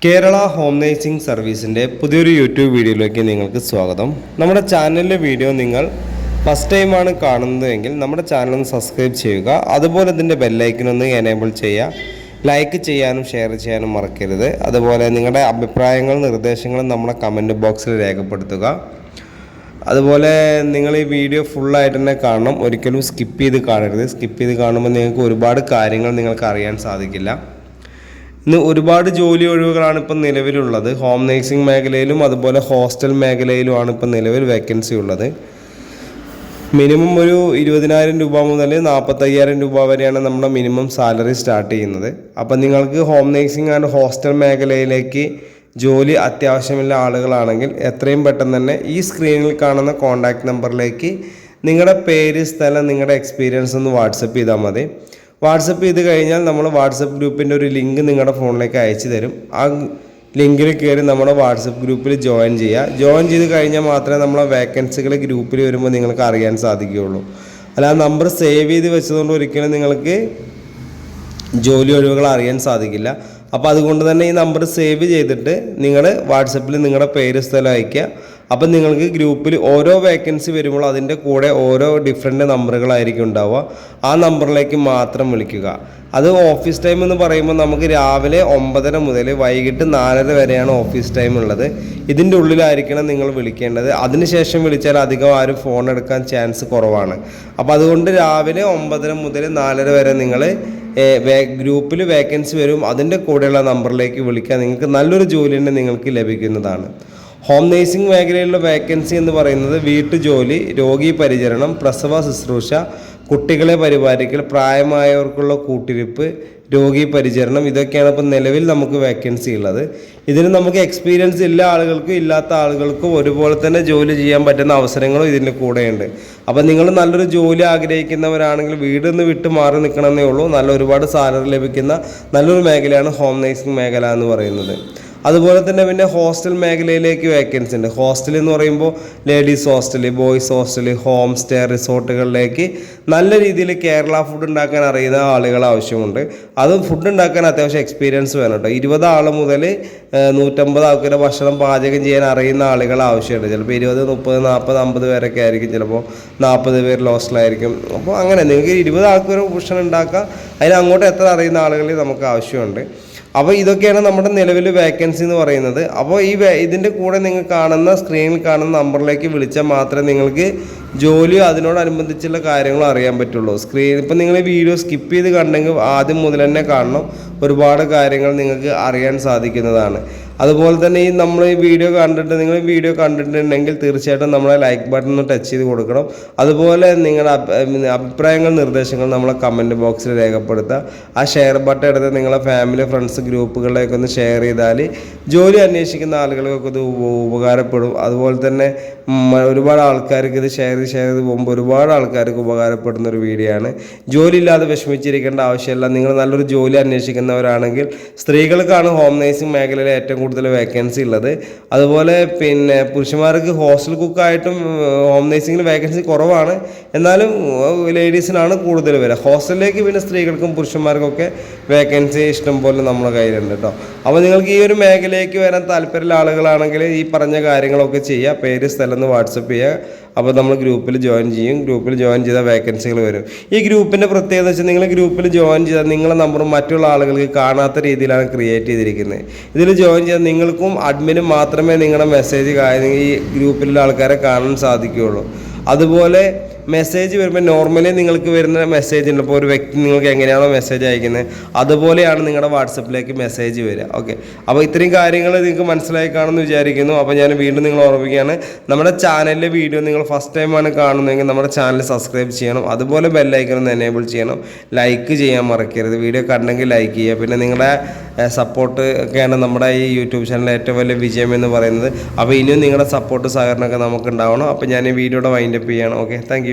Kerala home nursing സർവീസിൻ്റെ പുതിയൊരു YouTube വീഡിയോയിലേക്ക് നിങ്ങൾക്ക് സ്വാഗതം. നമ്മുടെ ചാനലിലെ വീഡിയോ നിങ്ങൾ ഫസ്റ്റ് ടൈമാണ് കാണുന്നതെങ്കിൽ നമ്മുടെ ചാനൽ ഒന്ന് സബ്സ്ക്രൈബ് ചെയ്യുക. അതുപോലെ ഇതിൻ്റെ ബെല്ലൈക്കനൊന്ന് എനേബിൾ ചെയ്യുക. ലൈക്ക് ചെയ്യാനും ഷെയർ ചെയ്യാനും മറക്കരുത്. അതുപോലെ നിങ്ങളുടെ അഭിപ്രായങ്ങളും നിർദ്ദേശങ്ങളും നമ്മുടെ കമൻറ്റ് ബോക്സിൽ രേഖപ്പെടുത്തുക. അതുപോലെ നിങ്ങൾ ഈ വീഡിയോ ഫുള്ളായിട്ട് തന്നെ കാണണം. ഒരിക്കലും സ്കിപ്പ് ചെയ്ത് കാണരുത്. സ്കിപ്പ് ചെയ്ത് കാണുമ്പോൾ നിങ്ങൾക്ക് ഒരുപാട് കാര്യങ്ങൾ നിങ്ങൾക്ക് അറിയാൻ സാധിക്കില്ല. ഇന്ന് ഒരുപാട് ജോലി ഒഴിവുകളാണ് ഇപ്പം നിലവിലുള്ളത്. ഹോം നേഴ്സിംഗ് മേഖലയിലും അതുപോലെ ഹോസ്റ്റൽ മേഖലയിലുമാണ് ഇപ്പം നിലവിൽ വേക്കൻസി ഉള്ളത്. മിനിമം ഒരു 20,000 രൂപ മുതൽ 45,000 രൂപ വരെയാണ് നമ്മുടെ മിനിമം സാലറി സ്റ്റാർട്ട് ചെയ്യുന്നത്. അപ്പം നിങ്ങൾക്ക് ഹോം നേഴ്സിംഗ് ആൻഡ് ഹോസ്റ്റൽ മേഖലയിലേക്ക് ജോലി അത്യാവശ്യമുള്ള ആളുകളാണെങ്കിൽ എത്രയും പെട്ടെന്ന് തന്നെ ഈ സ്ക്രീനിൽ കാണുന്ന കോൺടാക്റ്റ് നമ്പറിലേക്ക് നിങ്ങളുടെ പേര്, സ്ഥലം, നിങ്ങളുടെ എക്സ്പീരിയൻസ് ഒന്ന് വാട്സപ്പ് ചെയ്താൽ മതി. വാട്സപ്പ് ചെയ്ത് കഴിഞ്ഞാൽ നമ്മൾ വാട്സപ്പ് ഗ്രൂപ്പിൻ്റെ ഒരു ലിങ്ക് നിങ്ങളുടെ ഫോണിലേക്ക് അയച്ചു തരും. ആ ലിങ്കിൽ കയറി നമ്മുടെ വാട്സപ്പ് ഗ്രൂപ്പിൽ ജോയിൻ ചെയ്യുക. ജോയിൻ ചെയ്ത് കഴിഞ്ഞാൽ മാത്രമേ നമ്മളെ വേക്കൻസികൾ ഗ്രൂപ്പിൽ വരുമ്പോൾ നിങ്ങൾക്ക് അറിയാൻ സാധിക്കുകയുള്ളൂ. അല്ല, ആ നമ്പർ സേവ് ചെയ്ത് വെച്ചതുകൊണ്ട് ഒരിക്കലും നിങ്ങൾക്ക് ജോലി ഒഴിവുകൾ അറിയാൻ സാധിക്കില്ല. അപ്പോൾ അതുകൊണ്ട് തന്നെ ഈ നമ്പർ സേവ് ചെയ്തിട്ട് നിങ്ങൾ വാട്സപ്പിൽ നിങ്ങളുടെ പേര്, സ്ഥലം അയയ്ക്കുക. അപ്പം നിങ്ങൾക്ക് ഗ്രൂപ്പിൽ ഓരോ വേക്കൻസി വരുമ്പോൾ അതിൻ്റെ കൂടെ ഓരോ ഡിഫറെൻറ്റ് നമ്പറുകളായിരിക്കും ഉണ്ടാവുക. ആ നമ്പറിലേക്ക് മാത്രം വിളിക്കുക. അത് ഓഫീസ് ടൈം എന്ന് പറയുമ്പോൾ നമുക്ക് രാവിലെ 9:30 മുതൽ വൈകിട്ട് 4:30 വരെയാണ് ഓഫീസ് ടൈം ഉള്ളത്. ഇതിൻ്റെ ഉള്ളിലായിരിക്കണം നിങ്ങൾ വിളിക്കേണ്ടത്. അതിനുശേഷം വിളിച്ചാൽ അധികം ആരും ഫോൺ എടുക്കാൻ ചാൻസ് കുറവാണ്. അപ്പോൾ അതുകൊണ്ട് രാവിലെ 9:30 മുതൽ 4:30 വരെ നിങ്ങൾ ഗ്രൂപ്പിൽ വേക്കൻസി വരും. അതിൻ്റെ കൂടെയുള്ള നമ്പറിലേക്ക് വിളിക്കുക. നിങ്ങൾക്ക് നല്ലൊരു ജോലി തന്നെ നിങ്ങൾക്ക് ലഭിക്കുന്നതാണ്. ഹോം നേഴ്സിംഗ് മേഖലയിലുള്ള വേക്കൻസി എന്ന് പറയുന്നത് വീട്ടുജോലി, രോഗി പരിചരണം, പ്രസവ ശുശ്രൂഷ, കുട്ടികളെ പരിപാലിക്കൽ, പ്രായമായവർക്കുള്ള കൂട്ടിരിപ്പ്, രോഗി പരിചരണം, ഇതൊക്കെയാണ് ഇപ്പോൾ നിലവിൽ നമുക്ക് വേക്കൻസി ഉള്ളത്. ഇതിന് നമുക്ക് എക്സ്പീരിയൻസ് ഇല്ല ആളുകൾക്കും ഇല്ലാത്ത ആളുകൾക്കും ഒരുപോലെ തന്നെ ജോലി ചെയ്യാൻ പറ്റുന്ന അവസരങ്ങളും ഇതിൻ്റെ കൂടെയുണ്ട്. അപ്പോൾ നിങ്ങൾ നല്ലൊരു ജോലി ആഗ്രഹിക്കുന്നവരാണെങ്കിൽ വീടൊന്ന് വിട്ട് മാറി നിൽക്കണമെന്നേ ഉള്ളൂ. നല്ല ഒരുപാട് സാലറി ലഭിക്കുന്ന നല്ലൊരു മേഖലയാണ് ഹോം നേഴ്സിംഗ് മേഖല എന്ന് പറയുന്നത്. അതുപോലെ തന്നെ പിന്നെ ഹോസ്റ്റൽ മേഖലയിലേക്ക് വേക്കൻസി ഉണ്ട്. ഹോസ്റ്റൽ എന്ന് പറയുമ്പോൾ ladies hostel, boys hostel, home stay, റിസോർട്ടുകളിലേക്ക് നല്ല രീതിയിൽ കേരള ഫുഡ് ഉണ്ടാക്കാൻ അറിയുന്ന ആളുകൾ ആവശ്യമുണ്ട്. അത് ഫുഡ് ഉണ്ടാക്കാൻ അത്യാവശ്യം എക്സ്പീരിയൻസ് വേണം കേട്ടോ. 20 ആൾ മുതൽ 150 ആൾക്കാരുടെ ഭക്ഷണം പാചകം ചെയ്യാൻ അറിയുന്ന ആളുകൾ ആവശ്യമുണ്ട്. ചിലപ്പോൾ 20, 30, 40, 50 പേരൊക്കെ ആയിരിക്കും. ചിലപ്പോൾ 40 പേര് ഹോസ്റ്റലായിരിക്കും. അപ്പോൾ അങ്ങനെ നിങ്ങൾക്ക് 20 ആൾക്ക് വരെ ഭക്ഷണം ഉണ്ടാക്കാം. അതിന് അങ്ങോട്ട് എത്ര അറിയുന്ന ആളുകൾ നമുക്ക് ആവശ്യമുണ്ട്. അപ്പോൾ ഇതൊക്കെയാണ് നമ്മുടെ നിലവിൽ വേക്കൻസി എന്ന് പറയുന്നത്. അപ്പോൾ ഇതിൻ്റെ കൂടെ നിങ്ങൾ കാണുന്ന സ്ക്രീനിൽ കാണുന്ന നമ്പറിലേക്ക് വിളിച്ചാൽ മാത്രമേ നിങ്ങൾക്ക് ജോലിയോ അതിനോടനുബന്ധിച്ചുള്ള കാര്യങ്ങളും അറിയാൻ പറ്റുള്ളൂ. ഇപ്പം നിങ്ങൾ ഈ വീഡിയോ സ്കിപ്പ് ചെയ്ത് കണ്ടെങ്കിൽ ആദ്യം മുതൽ തന്നെ കാണണം. ഒരുപാട് കാര്യങ്ങൾ നിങ്ങൾക്ക് അറിയാൻ സാധിക്കുന്നതാണ്. അതുപോലെ തന്നെ നമ്മൾ ഈ വീഡിയോ കണ്ടിട്ടുണ്ടെങ്കിൽ തീർച്ചയായിട്ടും നമ്മളെ ലൈക്ക് ബട്ടൺ ഒന്ന് ടച്ച് ചെയ്ത് കൊടുക്കണം. അതുപോലെ നിങ്ങളുടെ അഭിപ്രായങ്ങൾ, നിർദ്ദേശങ്ങൾ നമ്മളെ കമൻറ്റ് ബോക്സിൽ രേഖപ്പെടുത്തുക. ആ ഷെയർ ബട്ടൺ എടുത്ത് നിങ്ങളെ ഫാമിലി, ഫ്രണ്ട്സ് ഗ്രൂപ്പുകളിലേക്ക് ഒന്ന് ഷെയർ ചെയ്താൽ ജോലി അന്വേഷിക്കുന്ന ആളുകൾക്കൊക്കെ ഇത് ഉപകാരപ്പെടും. അതുപോലെ തന്നെ ഒരുപാട് ആൾക്കാർക്ക് ഇത് ഷെയർ ചെയ്ത് പോകുമ്പോൾ ഒരുപാട് ആൾക്കാർക്ക് ഉപകാരപ്പെടുന്ന ഒരു വീഡിയോ ആണ്. ജോലി ഇല്ലാതെ വിഷമിച്ചിരിക്കേണ്ട ആവശ്യമില്ല. നിങ്ങൾ നല്ലൊരു ജോലി അന്വേഷിക്കുന്നവരാണെങ്കിൽ സ്ത്രീകൾക്കാണ് ഹോം നേഴ്സിംഗ് മേഖലയിൽ ഏറ്റവും കൂടുതൽ വേക്കൻസി ഉള്ളത്. അതുപോലെ പിന്നെ പുരുഷന്മാർക്ക് ഹോസ്റ്റൽ കുക്കായിട്ടും ഹോം നേഴ്സിംഗിൽ വേക്കൻസി കുറവാണ്. എന്നാലും ലേഡീസിനാണ് കൂടുതൽ വരിക. ഹോസ്റ്റലിലേക്ക് പിന്നെ സ്ത്രീകൾക്കും പുരുഷന്മാർക്കൊക്കെ വേക്കൻസി ഇഷ്ടം പോലെ നമ്മുടെ കയ്യിലുണ്ട് കേട്ടോ. അപ്പോൾ നിങ്ങൾക്ക് ഈ ഒരു മേഖലയിലേക്ക് വരാൻ താല്പര്യമുള്ള ആളുകളാണെങ്കിൽ ഈ പറഞ്ഞ കാര്യങ്ങളൊക്കെ ചെയ്യുക. പേര്, സ്ഥലം ഒന്ന് വാട്സപ്പ് ചെയ്യുക. അപ്പോൾ നമ്മൾ ഗ്രൂപ്പിൽ ജോയിൻ ചെയ്യും. ഗ്രൂപ്പിൽ ജോയിൻ ചെയ്താൽ വേക്കൻസികൾ വരും. ഈ ഗ്രൂപ്പിൻ്റെ പ്രത്യേകത വെച്ചാൽ നിങ്ങൾ ഗ്രൂപ്പിൽ ജോയിൻ ചെയ്താൽ നിങ്ങളുടെ നമ്പർ മറ്റുള്ള ആളുകൾക്ക് കാണാത്ത രീതിയിലാണ് ക്രിയേറ്റ് ചെയ്തിരിക്കുന്നത്. ഇതിൽ ജോയിൻ ചെയ്താൽ നിങ്ങൾക്കും അഡ്മിനും മാത്രമേ നിങ്ങളുടെ മെസ്സേജ് ഈ ഗ്രൂപ്പിലുള്ള ആൾക്കാരെ കാണാൻ സാധിക്കുകയുള്ളൂ. അതുപോലെ മെസ്സേജ് വരുമ്പോൾ നോർമലി നിങ്ങൾക്ക് വരുന്ന മെസ്സേജ് ഉണ്ട്. ഇപ്പോൾ ഒരു വ്യക്തി നിങ്ങൾക്ക് എങ്ങനെയാണോ മെസ്സേജ് അയക്കുന്നത് അതുപോലെയാണ് നിങ്ങളുടെ വാട്സപ്പിലേക്ക് മെസ്സേജ് വരിക. ഓക്കെ, അപ്പോൾ ഇത്രയും കാര്യങ്ങൾ നിങ്ങൾക്ക് മനസ്സിലായി കാണുമെന്ന് വിചാരിക്കുന്നു. അപ്പോൾ ഞാൻ വീണ്ടും നിങ്ങൾ ഓർമ്മിക്കുകയാണ്, നമ്മുടെ ചാനലിലെ വീഡിയോ നിങ്ങൾ ഫസ്റ്റ് ടൈമാണ് കാണുന്നതെങ്കിൽ നമ്മുടെ ചാനൽ സബ്സ്ക്രൈബ് ചെയ്യണം. അതുപോലെ ബെല്ലൈക്കൺ ഒന്ന് എനേബിൾ ചെയ്യണം. ലൈക്ക് ചെയ്യാൻ മറക്കരുത്. വീഡിയോ കണ്ടെങ്കിൽ ലൈക്ക് ചെയ്യുക. പിന്നെ നിങ്ങളുടെ സപ്പോർട്ട് ഒക്കെയാണ് നമ്മുടെ ഈ യൂട്യൂബ് ചാനലിലെ ഏറ്റവും വലിയ വിജയം എന്ന് പറയുന്നത്. അപ്പോൾ ഇനിയും നിങ്ങളുടെ സപ്പോർട്ട്, സഹകരണമൊക്കെ നമുക്ക് ഉണ്ടാവണം. അപ്പോൾ ഞാൻ ഈ വീഡിയോയുടെ വൈൻഡപ്പ് ചെയ്യണം. Okay, thank you.